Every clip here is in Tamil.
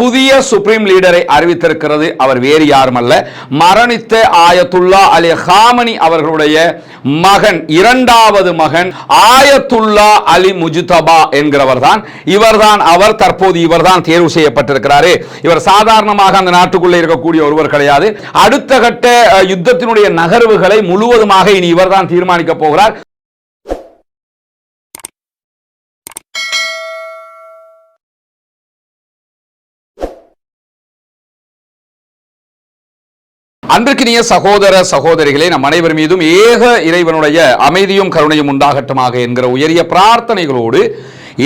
புதிய சுப்ரீம் லீடரை அறிவித்திருக்கிறது. அவர் வேறு யாரும் அல்ல, மரணித்த ஆயத்துல்லா அலி ஹாமனி அவர்களுடைய மகன், இரண்டாவது மகன் ஆயத்துல்லா அலி முஜ்தபா என்கிறவர் தான். இவர்தான் அவர். தற்போது இவர்தான் தேர்வு செய்யப்பட்டிருக்கிறார். இவர் சாதாரணமாக அந்த நாட்டுக்குள்ளே இருக்கக்கூடிய ஒருவர் கிடையாது. அடுத்த கட்ட யுத்தத்தினுடைய நகர்வுகளை முழுவதுமாக இனி இவர்தான் தீர்மானிக்க போகிறார். அன்பிற்கினிய சகோதர சகோதரிகளே, நம் அனைவர் மீதும் ஏக இறைவனுடைய அமைதியும் கருணையும் உண்டாகட்டுமாக என்கிற உயரிய பிரார்த்தனைகளோடு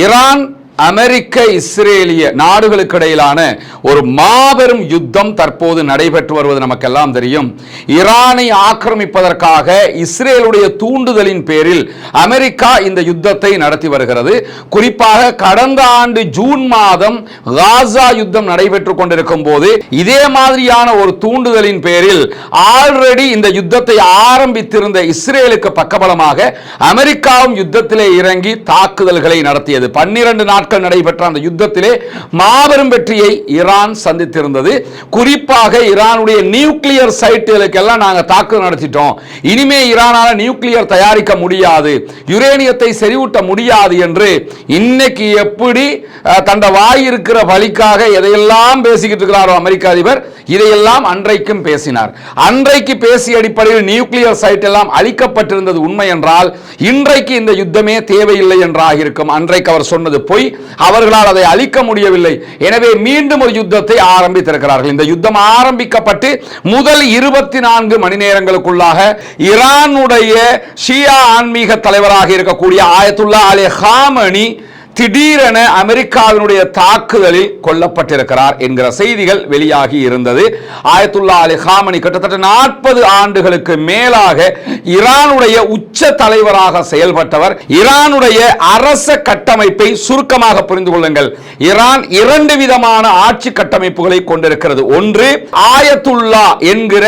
ஈரான் அமெரிக்க இஸ்ரேலிய நாடுகளுக்கு இடையிலான ஒரு மாபெரும் யுத்தம் தற்போது நடைபெற்று வருவது நமக்கெல்லாம் தெரியும். ஈரானை ஆக்கிரமிப்பதற்காக இஸ்ரேலுடைய தூண்டுதலின் பேரில் அமெரிக்கா இந்த யுத்தத்தை நடத்தி வருகிறது. குறிப்பாக கடந்த ஆண்டு ஜூன் மாதம் காசா யுத்தம் நடைபெற்றுக் கொண்டிருக்கும் போது இதே மாதிரியான ஒரு தூண்டுதலின் பேரில் ஆல்ரெடி இந்த யுத்தத்தை ஆரம்பித்திருந்த இஸ்ரேலுக்கு பக்கபலமாக அமெரிக்காவும் யுத்தத்திலே இறங்கி தாக்குதல்களை நடத்தியது. 12 நாட்கள் நடைபெற்ற அந்த யுத்தத்திலே மாபெரும் வெற்றியை ஈரான் சந்தித்திருந்தது. குறிப்பாக ஈரானுடைய நியூக்ளியர் சைட்டுகளுக்கு எல்லாம் நாங்கள் தாக்குதல் நடத்திட்டோம், இனிமே ஈரானால நியூக்ளியர் தயாரிக்க முடியாது, யுரேனியத்தை செறிவூட்ட முடியாது என்று இன்னைக்கு எப்படி தந்த வாய் இருக்கிற வழிக்காக எதையெல்லாம் பேசிக்கிட்டு இருக்கிறாரோ அமெரிக்க அதிபர், இதையெல்லாம் அன்றைக்கும் பேசினார். அன்றைக்கு பேசிய அடிப்படையில் நியூக்ளியர் சைட் எல்லாம் அழிக்கப்பட்டிருந்தது உண்மை என்றால் இன்றைக்கு இந்த யுத்தமே தேவையில்லை என்றாக இருக்கும். அன்றைக்கு அவர் சொன்னது பொய், அவர்களால் அதை அழிக்க முடியவில்லை. எனவே மீண்டும் ஒரு யுத்தத்தை ஆரம்பித்திருக்கிறார்கள். இந்த யுத்தம் ஆரம்பிக்கப்பட்டு முதல் 24 மணி நேரங்களுக்குள்ளாக ஈரானுடைய ஷியா ஆன்மீக தலைவராக இருக்கக்கூடிய ஆயத்துல்லா அலி ஹாமனி திடீரென அமெரிக்காவினுடைய தாக்குதலில் கொல்லப்பட்டிருக்கிறார் என்கிற செய்திகள் வெளியாகி இருந்தது. ஆயத்துல்லா அலி ஹாமனி கிட்டத்தட்ட 40 ஆண்டுகளுக்கு மேலாக ஈரானுடைய உச்ச தலைவராக செயல்பட்டவர். ஈரானுடைய அரச கட்டமைப்பை சுருக்கமாக புரிந்து கொள்ளுங்கள். ஈரான் 2 விதமான ஆட்சி கட்டமைப்புகளை கொண்டிருக்கிறது. ஒன்று, ஆயத்துல்லா என்கிற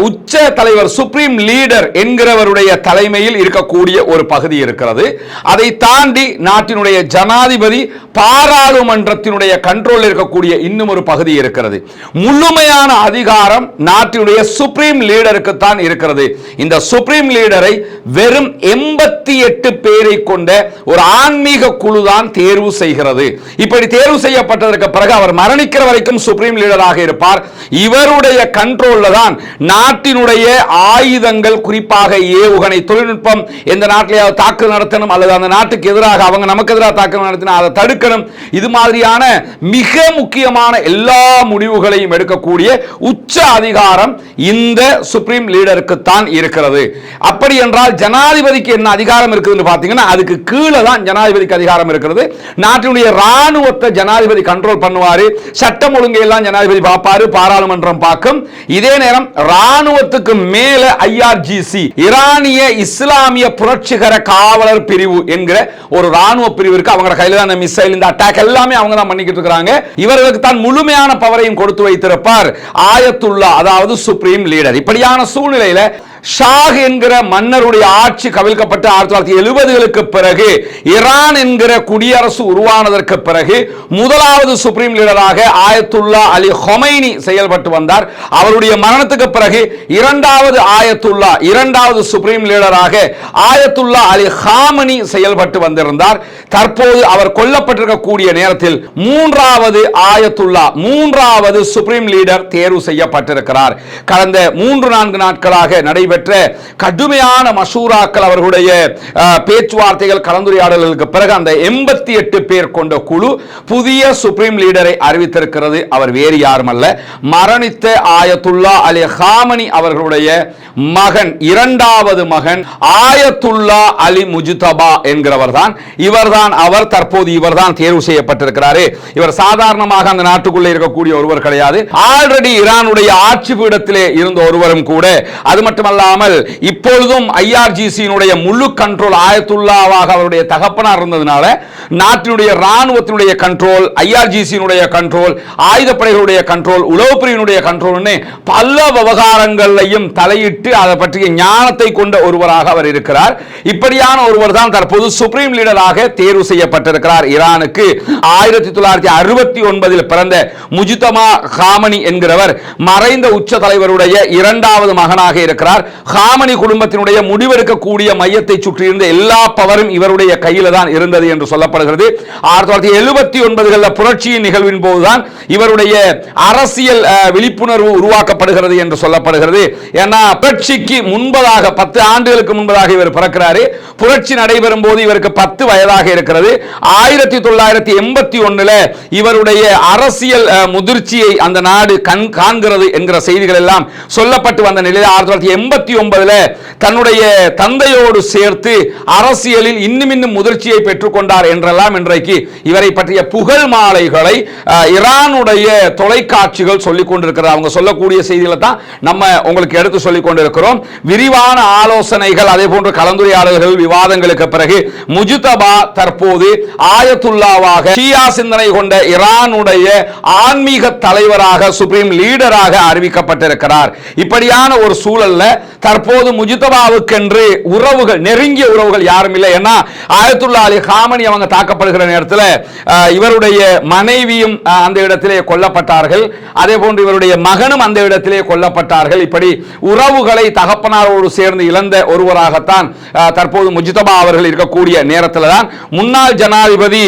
உச்ச தலைவர், சுப்ரீம் லீடர் என்கிறவருடைய தலைமையில் இருக்கக்கூடிய ஒரு பகுதி இருக்கிறது. அதை தாண்டி நாட்டினுடைய ஜனாதிபதி, பாராளுமன்றத்தினுடைய கண்ட்ரோல் இருக்கக்கூடிய இன்னும் ஒரு பகுதி இருக்கிறது. முழுமையான அதிகாரம் நாட்டினுடைய சுப்ரீம் லீடருக்கு தான் இருக்கிறது. இந்த சுப்ரீம் லீடரை வெறும் 88 பேரை கொண்ட ஒரு ஆன்மீக குழு தான் தேர்வு செய்கிறது. இப்படி தேர்வு செய்யப்பட்டதற்கு பிறகு அவர் மரணிக்கிற வரைக்கும் சுப்ரீம் லீடராக இருப்பார். இவருடைய கண்ட்ரோல்ல தான் நாட்டினுடைய ஆயுதங்கள், குறிப்பாக ஏவுகணை தொழில்நுட்பம், எந்த நாட்டிலேயாவது தாக்குதல் நடத்தணும் அல்லது அந்த நாட்டுக்கு எதிராக அவங்க நமக்கு எதிராக தாக்குதல் நடத்தினா அதை தடுக்கணும், இது மாதிரியான மிக முக்கியமான எல்லா முடிவுகளையும் எடுக்கக்கூடிய உச்ச அதிகாரம் இந்த சுப்ரீம் லீடருக்கு தான் இருக்கிறது. அப்படி என்றால் ஜனாதிபதிக்கு என்ன அதிகாரம் இருக்குதுன்னு பார்த்தீங்கன்னா அதுக்கு கீழே தான் ஜனாதிபதிக்கு அதிகாரம் இருக்கிறது. நாட்டினுடைய ராணுவத்தை ஜனாதிபதி கண்ட்ரோல் பண்ணுவாரு, சட்டம் ஒழுங்கை எல்லாம் ஜனாதிபதி பார்ப்பாரு, பாராளுமன்றம் பார்க்கும். இதே நேரம் ராணுவத்துக்கு மேல IRGC, ஈரானிய இஸ்லாமிய புரட்சிகர காவலர் பிரிவு என்கிற ஒரு ராணுவ பிரிவு இருக்கு. அவங்க கையில தான் மிசைல், இந்த அட்டாக் எல்லாமே அவங்க தான் பண்ணிக்கிட்டு இருக்காங்க. இவர்களுக்கு தான் முழுமையான பவரையும் கொடுத்து வைத்திருப்பார் ஆயத்துல்லா, அதாவது சுப்ரீம் லீடர். இப்படியான சூழ்நிலையில ஷாஹ் என்கிற மன்னருடைய ஆட்சி கவிழ்க்கப்பட்டு 1970களுக்கு பிறகு ஈரான் என்கிற குடியரசு உருவானதற்கு பிறகு முதலாவது சுப்ரீம் லீடராக ஆயத்துல்லா அலி ஹொமைனி செயல்பட்டு வந்தார். அவருடைய மரணத்துக்கு பிறகு இரண்டாவது ஆயத்துல்லா, இரண்டாவது சுப்ரீம் லீடராக ஆயத்துல்லா அலி ஹாமனி செயல்பட்டு வந்திருந்தார். தற்போது அவர் கொல்லப்பட்டிருக்கக்கூடிய நேரத்தில் மூன்றாவது ஆயத்துல்லா, மூன்றாவது சுப்ரீம் லீடர் தேர்வு செய்யப்பட்டிருக்கிறார். கடந்த 3-4 நாட்களாக நடைபெற்ற கடுமையான மசூராக்கள், அவர்களுடைய பேச்சுவார்த்தைகள், கலந்துரையாடல்களுக்கு பிறகு அந்த 88 பேர் கொண்ட குழு புதிய சுப்ரீம் லீடரை அறிவித்திருக்கிறது. அவர் வேறு யாரும் அல்ல, மரணித்த ஆயத்துல்லா அலி ஹாமனி அவர்களுடைய மகன், இரண்டாவது மகன் ஆயத்துல்லா அலி முஜ்தபா என்கிறவர் தான். இவர்தான் அவர். தற்போது இவர்தான் தேர்வு செய்யப்பட்டிருக்கிறார். இவர் சாதாரணமாக அந்த நாட்டுக்குள்ளே இருக்கக்கூடிய ஒருவர் கிடையாது. ஆல்ரெடி ஈரானுடைய ஆட்சி பீடத்திலே இருந்த ஒருவரும் கூட. அது மட்டுமல்ல, மட்டுமல்லாமல் இப்பொழுதும் ஐஆர்ஜிசியினுடைய முழு கண்ட்ரோல் ஆயத்துல்லாவாக அவருடைய தகப்பனார் இருந்ததுனால நாட்டினுடைய ராணுவத்தினுடைய கண்ட்ரோல், ஐஆர்ஜிசியினுடைய கண்ட்ரோல், ஆயுதப்படைகளுடைய கண்ட்ரோல், உளவுப்பிரிவினுடைய கண்ட்ரோல்னு பல விவகாரங்களையும் தலையிட்டு அதை பற்றிய ஞானத்தை கொண்ட ஒருவராக அவர் இருக்கிறார். இப்படியான ஒருவர் தான் தற்போது சுப்ரீம் லீடராக தேர்வு செய்யப்பட்டிருக்கிறார். ஈரானுக்கு 1969 பிறந்த முஜ்தபா காமனி என்கிறவர் மறைந்த உச்ச தலைவருடைய இரண்டாவது மகனாக இருக்கிறார். காமனி குடும்பத்தினுடைய முடிவெடுக்கக்கூடிய மையத்தை சுற்றியிருந்த எல்லா பவரும் இவருடைய கையில் தான் இருந்தது என்று சொல்லப்படுகிறது. 1979 புரட்சியின் நிகழ்வின் போதுதான் இவருடைய அரசியல் விழிப்புணர்வு உருவாக்கப்படுகிறது என்று சொல்லப்படுகிறது. ஏன்னா புரட்சிக்கு முன்பதாக 10 ஆண்டுகளுக்கு முன்பதாக இவர் பிறக்கிறார். புரட்சி நடைபெறும் போது இவருக்கு 10 வயதாக இருக்கிறது. 1981 இவருடைய அரசியல் முதிர்ச்சியை அந்த நாடு காண்கிறது என்கிற செய்திகள் எல்லாம் சொல்லப்பட்டு வந்த நிலையில் 1989 தன்னுடைய தந்தையோடு சேர்த்து அரசியலில் இன்னும் முதிர்ச்சியை பெற்றுக்கொண்டார் என்றெல்லாம் இன்றைக்கு இவரை பற்றிய புகழ் மாலைகளை ஈரானுடைய தொலைக்காட்சிகள் சொல்லிக் கொண்டிருக்கிறார். அவங்க சொல்லக்கூடிய செய்திகளை தான் நம்ம உங்களுக்கு எடுத்து சொல்லிக் கொண்டிருக்கிறோம். விரிவான ஆலோசனைகள், அதே போன்ற கலந்துரையாடல்கள், விவாதங்களுக்கு பிறகு முஜ்தபா தற்போது ஆயத்துல்லாவாக ஷியா சிந்தனை கொண்ட ஈரானுடைய ஆன்மீக தலைவராக, சுப்ரீம் லீடராக அறிவிக்கப்பட்டிருக்கிறார். இப்படியான ஒரு சூழல்ல தற்போது முஜ்தபாவுக்கென்று உறவுகள், நெருங்கிய உறவுகள் யாரும் இல்லை. ஏன்னா ஆயத்துல்லா அலி காமனி அவங்க தாக்கப்படுகிற நேரத்தில் இவருடைய மனைவியும் அந்த இடத்திலே கொல்லப்பட்டார்கள். அதே போன்று இவருடைய மகனும் அந்த இடத்திலே கொல்லப்பட்டார்கள். இப்படி உறவுகளை தகப்பனாரோடு சேர்ந்து இழந்த ஒருவராகத்தான் தற்போது முஜ்தபா அவர்கள் இருக்கக்கூடிய நேரத்தில் தான் முன்னாள் ஜனாதிபதி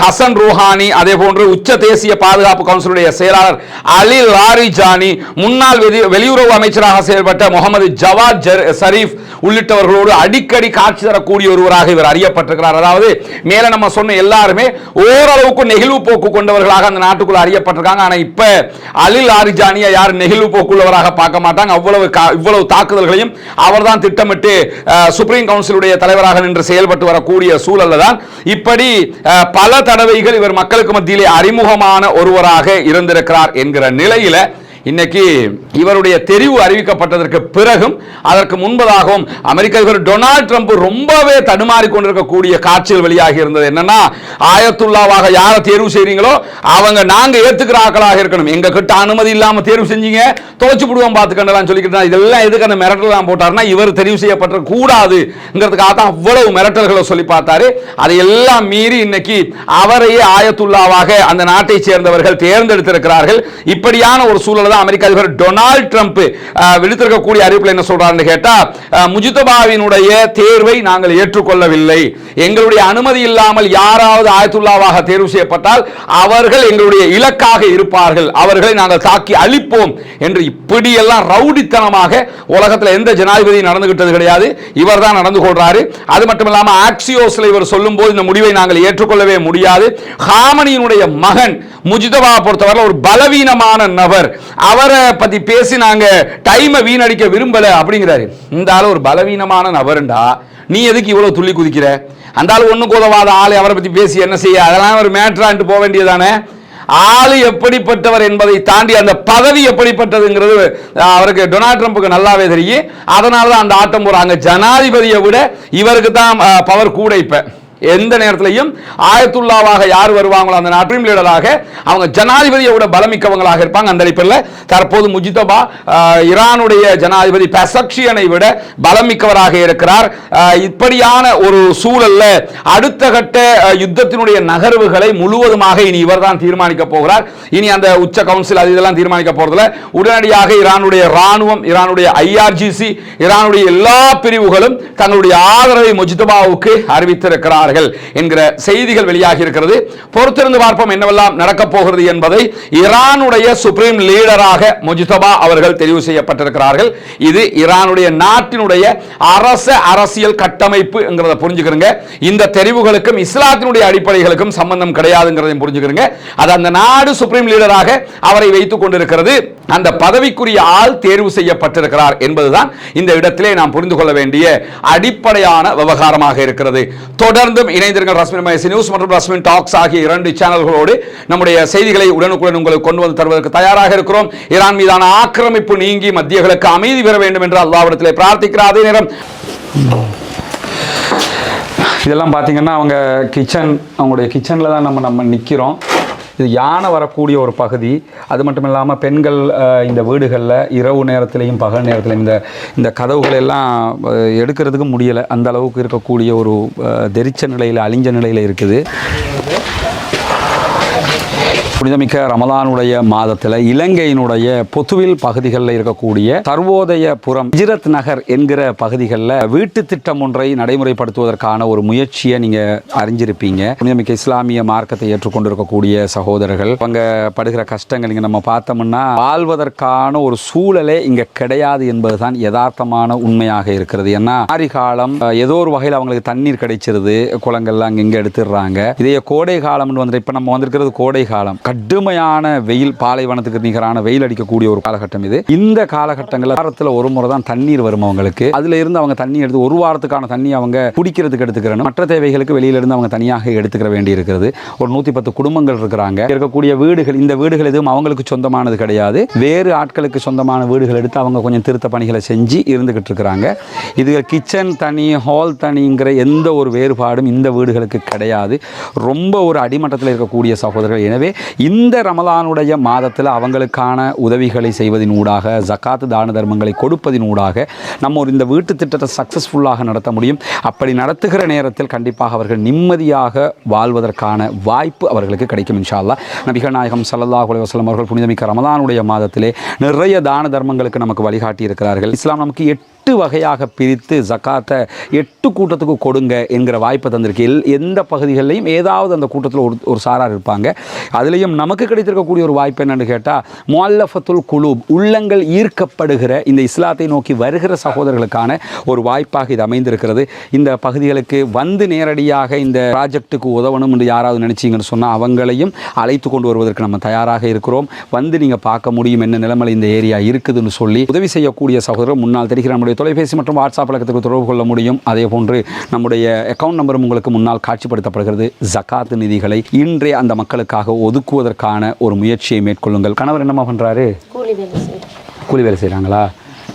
ஹசன் ரூஹானி, அதே போன்று உச்ச தேசிய பாதுகாப்பு கவுன்சிலுடைய செயலாளர் அலி லாரிஜானி, முன்னாள் வெளியுறவு அமைச்சராக செயல்பட்ட முகமது ஜவாத் ஷரீப் உள்ளிட்டவர்களோடு அடிக்கடி காட்சி தரக்கூடிய ஒருவராக இவர் அறியப்பட்டிருக்கிறார். அதாவது மேல நம்ம சொன்ன எல்லாருமே ஓரளவுக்கு நெகிழ்வு போக்கு கொண்டவர்களாக அந்த நாட்டுக்குள்ள அறியப்பட்டிருக்காங்க. ஆனா இப்ப அலி லாரிஜானியை யாரும் நெகிழ்வு போக்குள்ளவராக பார்க்க மாட்டாங்க. இவ்வளவு தாக்குதல்களையும் அவர்தான் திட்டமிட்டு சுப்ரீம் கவுன்சிலுடைய தலைவராக நின்று செயல்பட்டு வரக்கூடிய சூழல்ல தான் இப்படி பல தடவைகள் இவர் மக்களுக்கு மத்தியிலே அறிமுகமான ஒருவராக இருந்திருக்கிறார் என்கிற நிலையில இன்னைக்கு இவருடைய தெரிவு அறிவிக்கப்பட்டதற்கு பிறகும் அதற்கு முன்பதாகவும் அமெரிக்க அதிபர் டொனால்ட் ட்ரம்ப் ரொம்பவே தடுமாறி கொண்டிருக்கக்கூடிய காட்சிகள் வெளியாகி இருந்தது. என்னன்னா, ஆயத்துல்லாவாக யாரை தேர்வு செய்றீங்களோ அவங்க நாங்க ஏத்துக்கிற ஆட்களாக இருக்கணும், எங்க கிட்ட அனுமதி இல்லாம தேர்வு செஞ்சீங்க தோச்சு விடுவோம் பார்த்துக்கண்டலாம் சொல்லிக்கிட்டு இதெல்லாம் எதுக்கு அந்த மிரட்டல் போட்டாருன்னா இவர் தெரிவு செய்யப்பட்ட கூடாதுங்கிறதுக்காக தான் அவ்வளவு மிரட்டல்களை சொல்லி பார்த்தாரு. அதையெல்லாம் மீறி இன்னைக்கு அவரையே ஆயத்துல்லாவாக அந்த நாட்டை சேர்ந்தவர்கள் தேர்ந்தெடுத்திருக்கிறார்கள். இப்படியான ஒரு சூழல் தான் அமெரிக்க அதிபர் டொனால்ட் ட்ரம்ப் விடுத்திருக்கக்கூடிய அறிவிப்பில் என்ன சொல்றாருன்னு கேட்டா, முஜ்தபாவினுடைய தேர்வை நாங்கள் ஏற்றுக்கொள்ளவில்லை, எங்களுடைய அனுமதி இல்லாமல் யாராவது ஆயத்துல்லாவாக தேர்வு செய்யப்பட்டால் அவர்கள் எங்களுடைய இலக்காக இருப்பார்கள், அவர்களை நாங்கள் தாக்கி அழிப்போம் என்று இப்படியெல்லாம் ரவுடித்தனமாக உலகத்தில் எந்த ஜனாதிபதி நடந்துகிட்டது கிடையாது. இவர் தான் நடந்து கொள்றாரு. அது மட்டுமில்லாம ஆக்சியோஸ்ல இவர் சொல்லும் போது இந்த முடிவை நாங்கள் ஏற்றுக்கொள்ளவே முடியாது. காமனியினுடைய மகன் முஜ்தபா பொறுத்தவரை ஒரு பலவீனமான நபர், அவரை பத்தி பேசி நாங்க டைமை வீணடிக்க விரும்பல அப்படிங்கிறாரு. இந்த ஆள் ஒரு பலவீனமான நபர்ண்டா நீ எதுக்கு இவ்வளவு துள்ளி குதிக்கிற? அந்த ஆள் ஒண்ணுக்கு உதவாத ஆளு, அவரை பத்தி பேசி என்ன செய்ய? அதெல்லாம் ஒரு மேட்ரான்ட்டு போக வேண்டியதானே. ஆளு எப்படிப்பட்டவர் என்பதை தாண்டி அந்த பதவி எப்படிப்பட்டதுங்கிறது அவருக்கு டொனால்ட் ட்ரம்புக்கு நல்லாவே தெரியும். அதனாலதான் அந்த ஆட்டம் போறாங்க. ஜனாதிபதியை விட இவருக்கு தான் பவர் கூட. இப்ப எந்த நேரத்திலையும் ஆயத்துல்லாவாக யார் வருவாங்களோ அந்த நாட்டின் லீடராக அவங்க ஜனாதிபதியை விட பலமிக்கவங்களாக இருப்பாங்க. அந்த அடிப்படையில் தற்போது முஜ்தபா ஈரானுடைய ஜனாதிபதி பெசக்ஷியனை விட பலமிக்கவராக இருக்கிறார். இப்படியான ஒரு சூழல்ல அடுத்த கட்ட யுத்தத்தினுடைய நகர்வுகளை முழுவதுமாக இனி இவர் தான் தீர்மானிக்க போகிறார். இனி அந்த உச்ச கவுன்சில் அது இதெல்லாம் தீர்மானிக்க போறதுல உடனடியாக ஈரானுடைய ராணுவம், ஈரானுடைய ஐஆர்ஜிசி, ஈரானுடைய எல்லா பிரிவுகளும் தங்களுடைய ஆதரவை முஜ்தபாவுக்கு அறிவித்திருக்கிறார் என்கிற செய்திகள் வெளியாகி இருக்கிறது. பொறுத்திருந்து பார்ப்போம் என்னவெல்லாம் நடக்க போகிறது என்பதை. ஈரானுடைய சுப்ரீம் லீடராக முஜ்தபா அவர்கள் தெரிவு செய்யப்பட்டிருக்கிறார்கள். இது ஈரானுடைய நாட்டினுடைய அரசியல் கட்டமைப்பு என்கிறத புரிஞ்சுக்கிறங்க. இந்த தெரிவுகளுக்கும் இஸ்லாத்தினுடைய அடிப்படைகளுக்கும் சம்பந்தம் கிடையாதுங்கிறதையும் புரிஞ்சுக்கிறங்க. அது அந்த நாடு சுப்ரீம் லீடராக அவரை வைத்துக் கொண்டிருக்கிறது. அந்த பதவிக்குரிய ஆள் தேர்வு செய்யப்பட்டிருக்கிறார் என்பதுதான் இந்த இடத்திலே நாம் புரிந்து கொள்ள வேண்டிய அடிப்படையான விவகாரமாக இருக்கிறது. தொடர்ந்து தொடர்ந்து இணைந்திருங்கள் ரஸ்மின் மைசி நியூஸ் மற்றும் ரஸ்மின் டாக்ஸ் ஆகிய 2 சேனல்களோடு நம்முடைய செய்திகளை உடனுக்குடன் உங்களுக்கு கொண்டு வந்து தருவதற்கு தயாராக இருக்கிறோம். ஈரான் மீதான ஆக்கிரமிப்பு நீங்கி மத்தியர்களுக்கு அமைதி பெற வேண்டும் என்று அல்லாஹ்விடத்திலே பிரார்த்திக்கிறார். அதே நேரம் இதெல்லாம் பார்த்தீங்கன்னா அவங்க அவங்களுடைய கிச்சனில் தான் நம்ம நிற்கிறோம். இது யானை வரக்கூடிய ஒரு பகுதி. அது மட்டும் இல்லாமல் பெண்கள் இந்த வீடுகளில் இரவு நேரத்திலையும் பகல் நேரத்திலையும் இந்த கதவுகள் எல்லாம் எடுக்கிறதுக்கு முடியலை. அந்த அளவுக்கு இருக்கக்கூடிய ஒரு தெரிச்ச நிலையில் அழிஞ்ச நிலையில் இருக்குது. புனிதமிக்க ரமலானுடைய மாதத்தில் இலங்கையினுடைய பொத்துவில் பகுதிகளில் இருக்கக்கூடிய சர்வோதயபுரம் ஹிஜ்ரத் நகர் என்கிற பகுதிகளில் வீட்டு திட்டம் ஒன்றை நடைமுறைப்படுத்துவதற்கான ஒரு முயற்சியை நீங்கள் அறிஞ்சிருப்பீங்க. புனிதமிக்க இஸ்லாமிய மார்க்கத்தை ஏற்றுக்கொண்டிருக்கக்கூடிய சகோதரர்கள் அவங்க படுகிற கஷ்டங்கள் இங்கே நம்ம பார்த்தோம்னா வாழ்வதற்கான ஒரு சூழலே இங்கே கிடையாது என்பதுதான் யதார்த்தமான உண்மையாக இருக்கிறது. ஏன்னா ஆரி காலம் ஏதோ ஒரு வகையில் அவங்களுக்கு தண்ணீர் கிடைச்சிருது, குளங்கள்லாம் அங்கே எடுத்துடுறாங்க. இதே கோடை காலம்னு வந்து இப்போ நம்ம வந்திருக்கிறது கோடை காலம். கடுமையான வெயில், பாலைவனத்துக்கு நிகரான வெயில் அடிக்கக்கூடிய ஒரு காலகட்டம் இது. இந்த காலகட்டங்களில் வாரத்தில் ஒரு முறை தான் தண்ணீர் வரும் அவங்களுக்கு. அதுல இருந்து அவங்க தண்ணி எடுத்து ஒரு வாரத்துக்கான தண்ணி அவங்க குடிக்கிறதுக்கு எடுத்துக்கிறணும். மற்ற தேவைகளுக்கு வெளியில இருந்து அவங்க தனியாக எடுத்துக்கிற வேண்டி இருக்கிறது. ஒரு 110 குடும்பங்கள் இருக்கிறாங்க. இருக்கக்கூடிய வீடுகள், இந்த வீடுகள் எதுவும் அவங்களுக்கு சொந்தமானது கிடையாது. வேறு ஆட்களுக்கு சொந்தமான வீடுகள் எடுத்து அவங்க கொஞ்சம் திருத்த பணிகளை செஞ்சு இருந்துகிட்டு இருக்கிறாங்க. இது கிச்சன் தனி, ஹால் தனிங்கிற எந்த ஒரு வேறுபாடும் இந்த வீடுகளுக்கு கிடையாது. ரொம்ப ஒரு அடிமட்டத்தில் இருக்கக்கூடிய சகோதரர்கள். எனவே இந்த ரமலானுடைய மாதத்தில் அவங்களுக்கான உதவிகளை செய்வதின் ஊடாக, ஜகாத்து தான தர்மங்களை கொடுப்பதின் ஊடாக நம்ம இந்த வீட்டு திட்டத்தை சக்ஸஸ்ஃபுல்லாக நடத்த முடியும். அப்படி நடத்துகிற நேரத்தில் கண்டிப்பாக அவர்கள் நிம்மதியாக வாழ்வதற்கான வாய்ப்பு அவர்களுக்கு கிடைக்கும் இன்ஷா அல்லாஹ். நபிகள் நாயகம் ஸல்லல்லாஹு அலைஹி வஸல்லம் அவர்கள் புனிதமிக்க ரமலானுடைய மாதத்திலே நிறைய தான தர்மங்களுக்கு நமக்கு வழிகாட்டி இருக்கிறார்கள். இஸ்லாம் நமக்கு 8 வகையாக பிரித்து ஜகாத்தை 8 கூட்டத்துக்கு கொடுங்க என்கிற வாய்ப்பை தந்திருக்கு. எந்த பகுதிகளிலையும் ஏதாவது அந்த கூட்டத்தில் ஒரு சாரார் இருப்பாங்க. அதுலேயும் நமக்கு கிடைத்திருக்கக்கூடிய ஒரு வாய்ப்பு என்னென்னு கேட்டால், முஅல்லஃபத்துல் குலூப், உள்ளங்கள் ஈர்க்கப்படுகிற இந்த இஸ்லாத்தை நோக்கி வருகிற சகோதரர்களுக்கான ஒரு வாய்ப்பாக இது அமைந்திருக்கிறது. இந்த பகுதிகளுக்கு வந்து நேரடியாக இந்த ப்ராஜெக்ட்டுக்கு உதவணும் என்று யாராவது நினச்சிங்கன்னு சொன்னால் அவங்களையும் அழைத்து கொண்டு வருவதற்கு நம்ம தயாராக இருக்கிறோம். வந்து நீங்கள் பார்க்க முடியும் என்ன நிலைமையில் இந்த ஏரியா இருக்குதுன்னு சொல்லி உதவி செய்யக்கூடிய சகோதரர் முன்னால் தெரிகிற நம்முடைய தொலைபேசி மற்றும் வாட்ஸ்அப் இலக்கத்துக்கு தொடர்பு கொள்ள முடியும். அதே போன்று நம்முடைய அக்கவுண்ட் நம்பரும் உங்களுக்கு முன்னால் காட்சிப்படுத்தப்படுகிறது. ஜகாத் நிதிகளை இன்றைய அந்த மக்களுக்காக ஒதுக்குவதற்கான ஒரு முயற்சியை மேற்கொள்ளுங்கள். கணவர் என்னமா பண்ணுறாரு? கூலி வேலை செய்கிறாங்களா?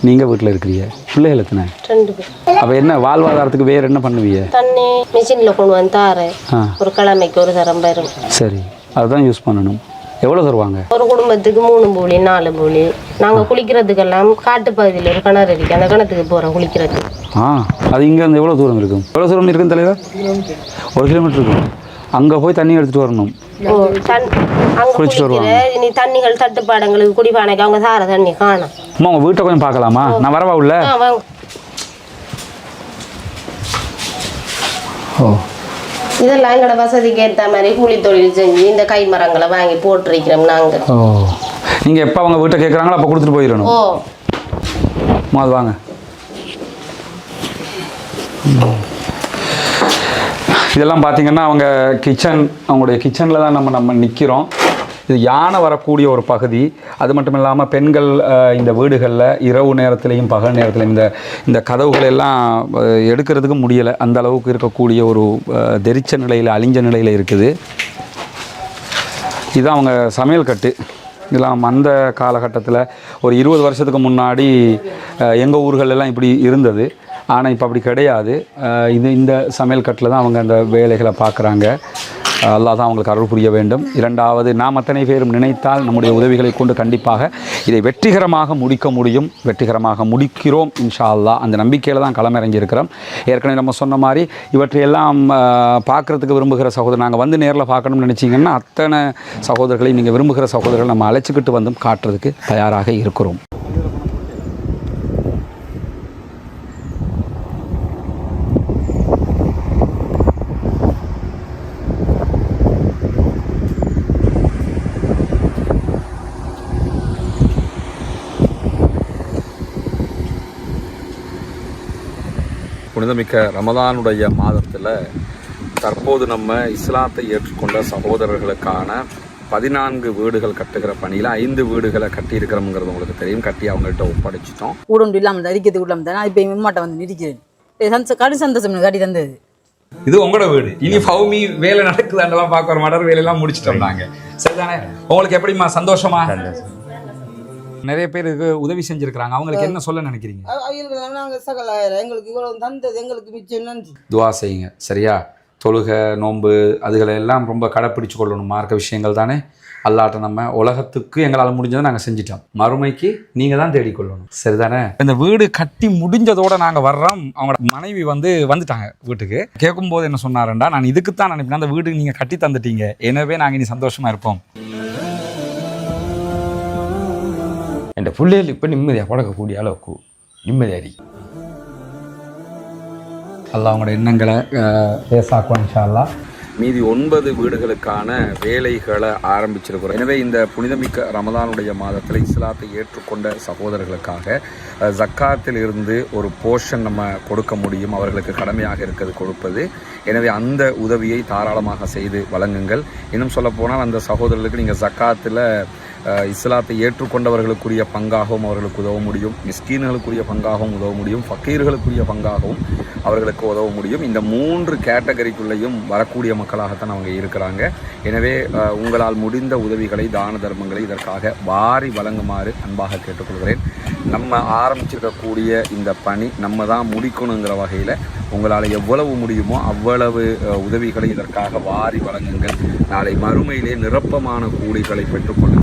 நீங்கள் வீட்டில் இருக்கிறீங்க? பிள்ளைகள் எத்தனை? 2 பேர். அப்போ என்ன வாழ்வாதாரத்துக்கு வேறு என்ன பண்ணுவீங்க? தண்ணி மிஷினில் கொண்டு வந்து தாரேன். ஒரு கிழமைக்கு ஒரு தரம் வரும். சரி, அதுதான் யூஸ் பண்ணணும். எவ்வளோ தருவாங்க? ஒரு குடும்பத்துக்கு 3 பூலி 4 பூலி. நாங்கள் குளிக்கிறதுக்கெல்லாம் காட்டு பகுதியில் ஒரு கிணறு இருக்கு, அந்த கிணத்துக்கு போகிறோம் குளிக்கிறதுக்கு. அது இங்கேருந்து எவ்வளோ தூரம் இருக்கும்? எவ்வளோ தூரம் இருக்குன்னு தலைவர்? 1 கிலோமீட்டர் இருக்கும். அங்கே போய் தண்ணி எடுத்துகிட்டு வரணும். குளிச்சுட்டு வருவாங்க. இனி தண்ணிகள் தட்டுப்பாடங்களுக்கு குடிப்பானைக்கு அவங்க சார தண்ணி காணும். அம்மா உங்கள் வீட்டை கொஞ்சம் பார்க்கலாமா? நான் வரவா உள்ள? இதெல்லாம் எங்களோட வசதிக்கு ஏற்ற மாதிரி கூலி தொழில் செஞ்சு இந்த கை மரங்களை வாங்கி போட்டிருக்கிறோம் நாங்கள். நீங்கள் எப்போ அவங்க வீட்டை கேட்குறாங்களோ அப்போ கொடுத்துட்டு போயிடணும். அது வாங்க. இதெல்லாம் பார்த்தீங்கன்னா அவங்களுடைய கிச்சனில் தான் நம்ம நிற்கிறோம். இது யானை வரக்கூடிய ஒரு பகுதி. அது மட்டும் இல்லாமல் பெண்கள் இந்த வீடுகளில் இரவு நேரத்திலையும் பகல் நேரத்திலையும் இந்த கதவுகள் எல்லாம் எடுக்கிறதுக்கு முடியலை. அந்த அளவுக்கு இருக்கக்கூடிய ஒரு தெரிச்ச நிலையில் அழிஞ்ச நிலையில் இருக்குது. இதுதான் அவங்க சமையல் கட்டு. இதெல்லாம் அந்த காலகட்டத்தில் ஒரு 20 வருஷத்துக்கு முன்னாடி எங்கள் ஊர்களெல்லாம் இப்படி இருந்தது. ஆனால் இப்போ அப்படி கிடையாது. இந்த சமையல் கட்டில் தான் அவங்க அந்த வேலைகளை பார்க்குறாங்க. அல்லாஹ் தான் அவங்களுக்கு அருள் புரிய வேண்டும். இரண்டாவது, நாம் அத்தனை பேரும் நினைத்தால் நம்முடைய உதவிகளை கொண்டு கண்டிப்பாக இதை வெற்றிகரமாக முடிக்க முடியும். வெற்றிகரமாக முடிக்கிறோம் இன்ஷா அல்லாஹ். அந்த நம்பிக்கையில் தான் களமிறங்கி இருக்கிறோம். ஏற்கனவே நம்ம சொன்ன மாதிரி இவற்றையெல்லாம் பார்க்குறதுக்கு விரும்புகிற சகோதரர் நாங்கள் வந்து நேரில் பார்க்கணும்னு நினச்சிங்கன்னா அத்தனை சகோதரர்களையும் நீங்கள் விரும்புகிற சகோதரர்கள் நம்ம அழைச்சிக்கிட்டு வந்து காட்டுறதுக்கு தயாராக இருக்கிறோம். புனிதமிக்க ரமலானுடைய மாதத்தில் தற்போது நம்ம இஸ்லாத்தை ஏற்றுக்கொண்ட சகோதரர்களுக்கான 14 வீடுகள் கட்டுகிற பணியில் 5 வீடுகளை கட்டியிருக்கிறோம்ங்கிறது உங்களுக்கு தெரியும். கட்டி அவங்கள்ட்ட ஒப்படைச்சிட்டோம். கூட இல்லாமல் அடிக்கிறதுக்கு இல்லாமல் தான் இப்போ இம்மாட்ட வந்து நிற்கிறேன். கடி சந்தோஷம் கட்டி தந்தது. இது உங்களோட வீடு. இனி ஃபவுமி வேலை நடக்குதாண்டெல்லாம் பார்க்குற மடர் வேலையெல்லாம் முடிச்சுட்டு வந்தாங்க. சரிதானே? உங்களுக்கு எப்படிமா சந்தோஷமா? நிறைய பேருக்கு உதவி செஞ்சிருக்கிறாங்க, அவங்களுக்கு என்ன சொல்ல நினைக்கிறீங்க? எங்களுக்கு இவ்வளவு தந்தது எங்களுக்கு மிச்சம் நன்றி. துவா செய்யுங்க சரியா? தொழுகை நோன்பு அதுகளை எல்லாம் ரொம்ப கடைப்பிடிச்சு கொள்ளணும். மார்க்க விஷயங்கள் தானே. அல்லாட்ட நம்ம உலகத்துக்கு எங்களால் முடிஞ்சதை நாங்கள் செஞ்சிட்டோம், மறுமைக்கு நீங்கள் தான் தேடிக்கொள்ளணும். சரிதானே? இந்த வீடு கட்டி முடிஞ்சதோடு நாங்கள் வர்றோம். அவங்களோட மனைவி வந்துட்டாங்க வீட்டுக்கு. கேட்கும்போது என்ன சொன்னாருண்டா, நான் இதுக்குத்தான் நினைப்பேன், அந்த வீடு நீங்கள் கட்டி தந்துட்டீங்க, எனவே நாங்கள் இனி சந்தோஷமாக இருப்போம். என் பிள்ளைகள் இப்போ நிம்மதியாக பழக்கக்கூடிய அளவுக்கு நிம்மதியாரி அல்லாஹ் அவங்களோட எண்ணங்களை பேசாக்குவோம் இன்ஷா அல்லாஹ். மீதி 9 வீடுகளுக்கான வேலைகளை ஆரம்பிச்சிருக்கிறோம். எனவே இந்த புனிதமிக்க ரமதானுடைய மாதத்தில் இஸ்லாத்தை ஏற்றுக்கொண்ட சகோதரர்களுக்காக ஜக்காத்தில் இருந்து ஒரு போர்ஷன் நம்ம கொடுக்க முடியும். அவர்களுக்கு கடமையாக இருக்கிறது கொடுப்பது. எனவே அந்த உதவியை தாராளமாக செய்து வழங்குங்கள். இன்னும் சொல்லப்போனால் அந்த சகோதரர்களுக்கு நீங்கள் ஜக்காத்தில் இஸ்லாத்தை ஏற்றுக்கொண்டவர்களுக்குரிய பங்காகவும் அவர்களுக்கு உதவ முடியும், மிஸ்கீன்களுக்குரிய பங்காகவும் உதவ முடியும், ஃபக்கீர்களுக்குரிய பங்காகவும் அவர்களுக்கு உதவ முடியும். இந்த 3 கேட்டகரிக்குள்ளேயும் வரக்கூடிய மக்களாகத்தான் அவங்க இருக்கிறாங்க. எனவே உங்களால் முடிந்த உதவிகளை, தான தர்மங்களை இதற்காக வாரி வழங்குமாறு அன்பாக கேட்டுக்கொள்கிறேன். நம்ம ஆரம்பிச்சிருக்கக்கூடிய இந்த பணி நம்ம தான் முடிக்கணுங்கிற வகையில் உங்களால் எவ்வளவு முடியுமோ அவ்வளவு உதவிகளை இதற்காக வாரி வழங்குங்கள். நாளை மறுமையிலே நிரப்பமான கூலிகளை பெற்றுக்கொள்ளுங்கள்.